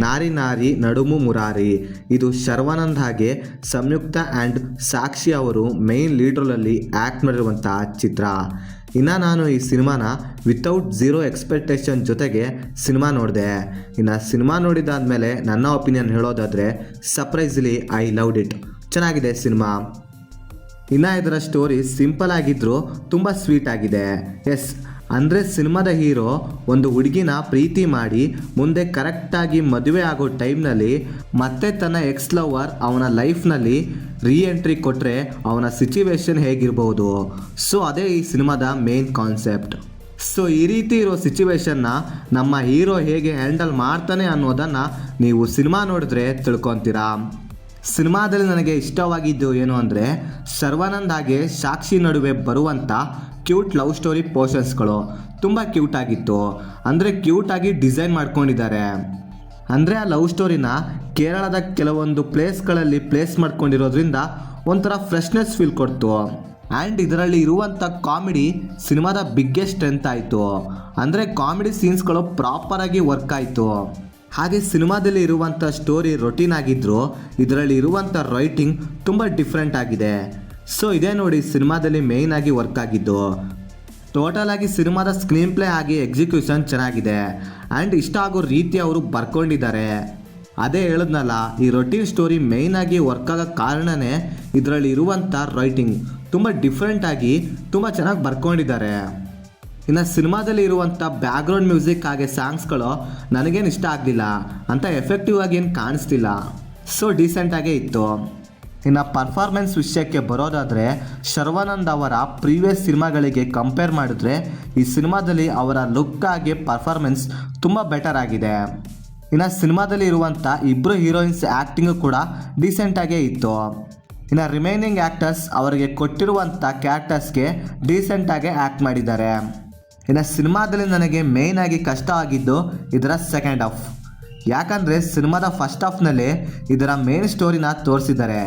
ನಾರಿ ನಾರಿ ನಡುಮು ಮುರಾರಿ. ಇದು ಶರ್ವಾನಂದ್ ಹಾಗೆ ಸಂಯುಕ್ತ ಆ್ಯಂಡ್ ಸಾಕ್ಷಿ ಅವರು ಮೇಯ್ನ್ ಲೀಡ್ರಲ್ಲಿ ಆ್ಯಕ್ಟ್ ಮಾಡಿರುವಂಥ ಚಿತ್ರ. ಇನ್ನು ನಾನು ಈ ಸಿನಿಮಾನ ವಿತೌಟ್ ಝೀರೋ ಎಕ್ಸ್ಪೆಕ್ಟೇಷನ್ ಜೊತೆಗೆ ಸಿನಿಮಾ ನೋಡಿದೆ. ಇನ್ನು ಸಿನಿಮಾ ನೋಡಿದಾದ್ಮೇಲೆ ನನ್ನ ಒಪಿನಿಯನ್ ಹೇಳೋದಾದರೆ ಸರ್ಪ್ರೈಸ್ಲಿ ಐ ಲವ್ಡ್ ಇಟ್. ಚೆನ್ನಾಗಿದೆ ಸಿನಿಮಾ. ಇನ್ನು ಇದರ ಸ್ಟೋರಿ ಸಿಂಪಲ್ ಆಗಿದ್ದರೂ ತುಂಬ ಸ್ವೀಟ್ ಆಗಿದೆ. ಎಸ್, ಅಂದರೆ ಸಿನಿಮಾದ ಹೀರೋ ಒಂದು ಹುಡುಗಿನ ಪ್ರೀತಿ ಮಾಡಿ ಮುಂದೆ ಕರೆಕ್ಟಾಗಿ ಮದುವೆ ಆಗೋ ಟೈಮ್ನಲ್ಲಿ ಮತ್ತೆ ತನ್ನ ಎಕ್ಸ್ ಲವರ್ ಅವನ ಲೈಫ್ನಲ್ಲಿ ಎಂಟ್ರಿ ಕೊಟ್ಟರೆ ಅವನ ಸಿಚುವೇಶನ್ ಹೇಗಿರ್ಬೋದು. ಸೊ ಅದೇ ಈ ಸಿನಿಮಾದ ಮೇನ್ ಕಾನ್ಸೆಪ್ಟ್. ಸೊ ಈ ರೀತಿ ಇರೋ ಸಿಚುವೇಶನ್ನ ನಮ್ಮ ಹೀರೋ ಹೇಗೆ ಹ್ಯಾಂಡಲ್ ಮಾಡ್ತಾನೆ ಅನ್ನೋದನ್ನು ನೀವು ಸಿನಿಮಾ ನೋಡಿದ್ರೆ ತಿಳ್ಕೊತೀರಾ. ಸಿನಿಮಾದಲ್ಲಿ ನನಗೆ ಇಷ್ಟವಾಗಿದ್ದು ಏನು ಅಂದರೆ ಶರ್ವಾನಂದ್ ಹಾಗೆ ಸಾಕ್ಷಿ ನಡುವೆ ಬರುವಂಥ ಕ್ಯೂಟ್ ಲವ್ ಸ್ಟೋರಿ ಪೋರ್ಷನ್ಸ್ಗಳು ತುಂಬ ಕ್ಯೂಟಾಗಿತ್ತು. ಅಂದರೆ ಕ್ಯೂಟಾಗಿ ಡಿಸೈನ್ ಮಾಡ್ಕೊಂಡಿದ್ದಾರೆ. ಅಂದರೆ ಆ ಲವ್ ಸ್ಟೋರಿನ ಕೇರಳದ ಕೆಲವೊಂದು ಪ್ಲೇಸ್ಗಳಲ್ಲಿ ಪ್ಲೇಸ್ ಮಾಡ್ಕೊಂಡಿರೋದ್ರಿಂದ ಒಂಥರ ಫ್ರೆಶ್ನೆಸ್ ಫೀಲ್ ಕೊಡ್ತು. ಆ್ಯಂಡ್ ಇದರಲ್ಲಿ ಇರುವಂಥ ಕಾಮಿಡಿ ಸಿನಿಮಾದ ಬಿಗ್ಗೆಸ್ಟ್ ಸ್ಟ್ರೆಂತ್ ಆಯಿತು. ಅಂದರೆ ಕಾಮಿಡಿ ಸೀನ್ಸ್ಗಳು ಪ್ರಾಪರಾಗಿ ವರ್ಕ್ ಆಯಿತು. ಹಾಗೆ ಸಿನಿಮಾದಲ್ಲಿ ಇರುವಂಥ ಸ್ಟೋರಿ ರೊಟೀನ್ ಆಗಿದ್ದರೂ ಇದರಲ್ಲಿ ಇರುವಂಥ ರೈಟಿಂಗ್ ತುಂಬ ಡಿಫ್ರೆಂಟ್ ಆಗಿದೆ. ಸೊ ಇದೇ ನೋಡಿ ಸಿನಿಮಾದಲ್ಲಿ ಮೇಯ್ನ್ ಆಗಿ ವರ್ಕ್ ಆಗಿದ್ದು. ಟೋಟಲ್ ಆಗಿ ಸಿನಿಮಾದ ಸ್ಕ್ರೀನ್ ಪ್ಲೇ ಆಗಿ ಎಕ್ಸಿಕ್ಯೂಷನ್ ಚೆನ್ನಾಗಿದೆ ಆ್ಯಂಡ್ ಇಷ್ಟ ಆಗೋ ರೀತಿ ಅವರು ಬರ್ಕೊಂಡಿದ್ದಾರೆ. ಅದೇ ಹೇಳಿದ್ನಲ್ಲ, ಈ ರೊಟೀನ್ ಸ್ಟೋರಿ ಮೇಯ್ನ್ ಆಗಿ ವರ್ಕ್ ಆಗೋ ಕಾರಣನೇ ಇದರಲ್ಲಿ ಇರುವಂಥ ರೈಟಿಂಗ್ ತುಂಬ ಡಿಫ್ರೆಂಟ್ ಆಗಿ ತುಂಬ ಚೆನ್ನಾಗಿ ಬರ್ಕೊಂಡಿದ್ದಾರೆ. ಇನ್ನು ಸಿನಿಮಾದಲ್ಲಿ ಇರುವಂಥ ಬ್ಯಾಕ್ಗ್ರೌಂಡ್ ಮ್ಯೂಸಿಕ್ ಹಾಗೆ ಸಾಂಗ್ಸ್ಗಳು ನನಗೇನು ಇಷ್ಟ ಆಗಲಿಲ್ಲ, ಅಂತ ಎಫೆಕ್ಟಿವ್ ಆಗಿ ಏನು ಕಾಣಿಸ್ತಿಲ್ಲ. ಸೊ ಡೀಸೆಂಟಾಗೇ ಇತ್ತು. ಇನ್ನು ಪರ್ಫಾರ್ಮೆನ್ಸ್ ವಿಷಯಕ್ಕೆ ಬರೋದಾದರೆ ಶರ್ವಾನಂದ್ ಅವರ ಪ್ರೀವಿಯಸ್ ಸಿನಿಮಾಗಳಿಗೆ ಕಂಪೇರ್ ಮಾಡಿದ್ರೆ ಈ ಸಿನಿಮಾದಲ್ಲಿ ಅವರ ಲುಕ್ ಹಾಗೆ ಪರ್ಫಾರ್ಮೆನ್ಸ್ ತುಂಬ ಬೆಟರ್ ಆಗಿದೆ. ಇನ್ನು ಸಿನಿಮಾದಲ್ಲಿ ಇರುವಂಥ ಇಬ್ಬರು ಹೀರೋಯಿನ್ಸ್ ಆ್ಯಕ್ಟಿಂಗು ಕೂಡ ಡೀಸೆಂಟಾಗೇ ಇತ್ತು. ಇನ್ನು ರಿಮೈನಿಂಗ್ ಆ್ಯಕ್ಟರ್ಸ್ ಅವರಿಗೆ ಕೊಟ್ಟಿರುವಂಥ ಕ್ಯಾರೆಕ್ಟರ್ಸ್ಗೆ ಡೀಸೆಂಟಾಗಿ ಆ್ಯಕ್ಟ್ ಮಾಡಿದ್ದಾರೆ. ಇನ್ನು ಸಿನಿಮಾದಲ್ಲಿ ನನಗೆ ಮೇಯ್ನ್ ಆಗಿ ಕಷ್ಟ ಆಗಿದ್ದು ಇದರ ಸೆಕೆಂಡ್ ಹಾಫ್. ಯಾಕಂದರೆ ಸಿನಿಮಾದ ಫಸ್ಟ್ ಹಾಫ್ನಲ್ಲಿ ಇದರ ಮೇನ್ ಸ್ಟೋರಿನ ತೋರಿಸಿದ್ದಾರೆ.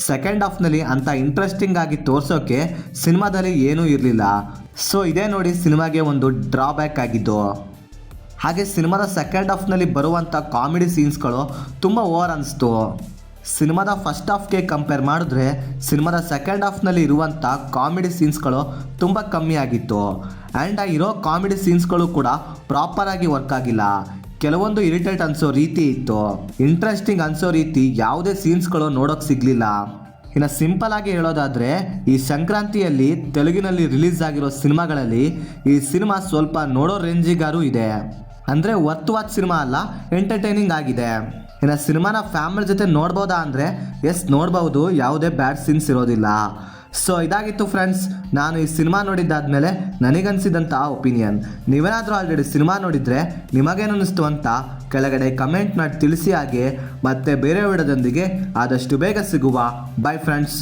ಸೆಕೆಂಡ್ ಹಾಫ್ನಲ್ಲಿ ಅಂಥ ಇಂಟ್ರೆಸ್ಟಿಂಗ್ ಆಗಿ ತೋರಿಸೋಕ್ಕೆ ಸಿನಿಮಾದಲ್ಲಿ ಏನೂ ಇರಲಿಲ್ಲ. ಸೊ ಇದೇ ನೋಡಿ ಸಿನಿಮಾಗೆ ಒಂದು ಡ್ರಾಬ್ಯಾಕ್ ಆಗಿದ್ದು. ಹಾಗೆ ಸಿನಿಮಾದ ಸೆಕೆಂಡ್ ಹಾಫ್ನಲ್ಲಿ ಬರುವಂಥ ಕಾಮಿಡಿ ಸೀನ್ಸ್ಗಳು ತುಂಬ ಓವರ್ ಅನಿಸ್ತು. ಸಿನಿಮಾದ ಫಸ್ಟ್ ಹಾಫ್ಗೆ ಕಂಪೇರ್ ಮಾಡಿದ್ರೆ ಸಿನಿಮಾದ ಸೆಕೆಂಡ್ ಹಾಫ್ನಲ್ಲಿ ಇರುವಂಥ ಕಾಮಿಡಿ ಸೀನ್ಸ್ಗಳು ತುಂಬ ಕಮ್ಮಿ ಆಗಿತ್ತು. ಆ್ಯಂಡ್ ಆ ಇರೋ ಕಾಮಿಡಿ ಸೀನ್ಸ್ಗಳು ಕೂಡ ಪ್ರಾಪರಾಗಿ ವರ್ಕ್ ಆಗಿಲ್ಲ. ಕೆಲವೊಂದು ಇರಿಟೇಟ್ ಅನಿಸೋ ರೀತಿ ಇತ್ತು. ಇಂಟ್ರೆಸ್ಟಿಂಗ್ ಅನಿಸೋ ರೀತಿ ಯಾವುದೇ ಸೀನ್ಸ್ಗಳು ನೋಡೋಕ್ಕೆ ಸಿಗಲಿಲ್ಲ. ಇನ್ನು ಸಿಂಪಲ್ ಆಗಿ ಹೇಳೋದಾದರೆ ಈ ಸಂಕ್ರಾಂತಿಯಲ್ಲಿ ತೆಲುಗಿನಲ್ಲಿ ರಿಲೀಸ್ ಆಗಿರೋ ಸಿನಿಮಾಗಳಲ್ಲಿ ಈ ಸಿನಿಮಾ ಸ್ವಲ್ಪ ನೋಡೋ ರೇಂಜಿಗಾರು ಇದೆ. ಅಂದರೆ ವರ್ತ್ ವಾಚ್ ಸಿನಿಮಾ ಅಲ್ಲ, ಎಂಟರ್ಟೈನಿಂಗ್ ಆಗಿದೆ. ಇನ್ನು ಸಿನಿಮಾನ ಫ್ಯಾಮಿಲಿ ಜೊತೆ ನೋಡ್ಬೋದಾ ಅಂದರೆ ಎಸ್ ನೋಡ್ಬೋದು, ಯಾವುದೇ ಬ್ಯಾಡ್ ಸೀನ್ಸ್ ಇರೋದಿಲ್ಲ. ಸೊ ಇದಾಗಿತ್ತು ಫ್ರೆಂಡ್ಸ್, ನಾನು ಈ ಸಿನಿಮಾ ನೋಡಿದ್ದಾದಮೇಲೆ ನನಗನ್ಸಿದಂಥ ಒಪಿನಿಯನ್. ನೀವೇನಾದರೂ ಆಲ್ರೆಡಿ ಸಿನಿಮಾ ನೋಡಿದರೆ ನಿಮಗೇನಿಸ್ತು ಅಂತ ಕೆಳಗಡೆ ಕಮೆಂಟ್ ಮಾಡಿ ತಿಳಿಸಿ. ಹಾಗೆ ಮತ್ತೆ ಬೇರೆ ವಿಡಿಯೋದೊಂದಿಗೆ ಆದಷ್ಟು ಬೇಗ ಸಿಗುವ. By friends.